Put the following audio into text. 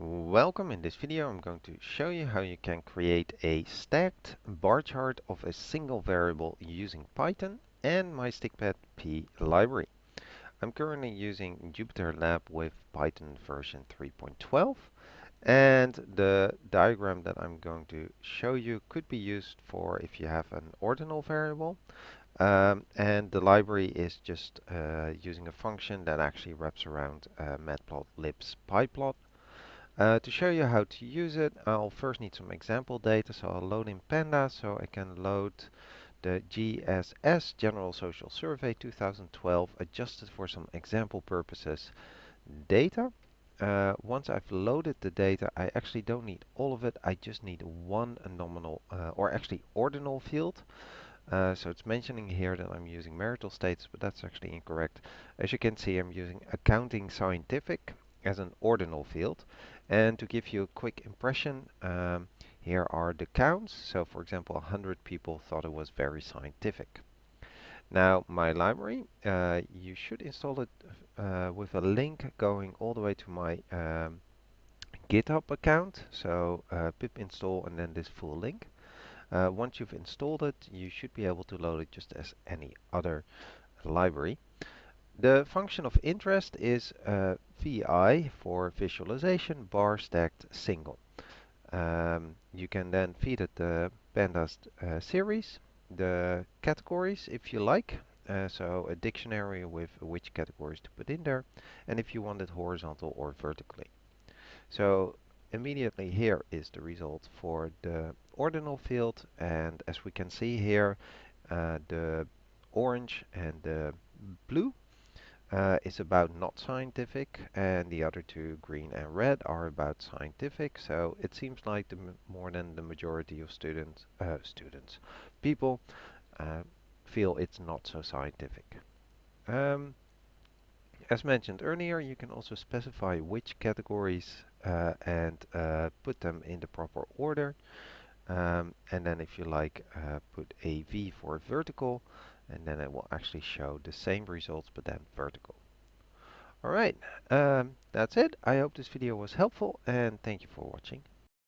Welcome. In this video I'm going to show you how you can create a stacked bar chart of a single variable using Python and my stikpetP library. I'm currently using Jupyter Lab with Python version 3.12, and the diagram that I'm going to show you could be used for if you have an ordinal variable. And the library is just using a function that actually wraps around matplotlib's pyplot. To show you how to use it, I'll first need some example data, so I'll load in Pandas so I can load the GSS General Social Survey 2012 adjusted for some example purposes data. Once I've loaded the data, I actually don't need all of it, I just need one nominal, or actually ordinal field. So it's mentioning here that I'm using marital status, but that's actually incorrect. As you can see, I'm using accounting scientific as an ordinal field. And to give you a quick impression, here are the counts. So for example, 100 people thought it was very scientific. Now, my library, you should install it with a link going all the way to my GitHub account. So pip install and then this full link. Once you've installed it, you should be able to load it just as any other library. The function of interest is VI for visualization bar stacked single. You can then feed it the pandas series, the categories if you like, so a dictionary with which categories to put in there, and if you want it horizontal or vertically. So immediately here is the result for the ordinal field, and as we can see here, the orange and the blue is about not scientific, and the other two, green and red, are about scientific. So it seems like more than the majority of people uh, feel it's not so scientific. Um, as mentioned earlier, you can also specify which categories and put them in the proper order. And then if you like, put a V for vertical, and then it will actually show the same results, but then vertical. Alright, that's it. I hope this video was helpful, and thank you for watching.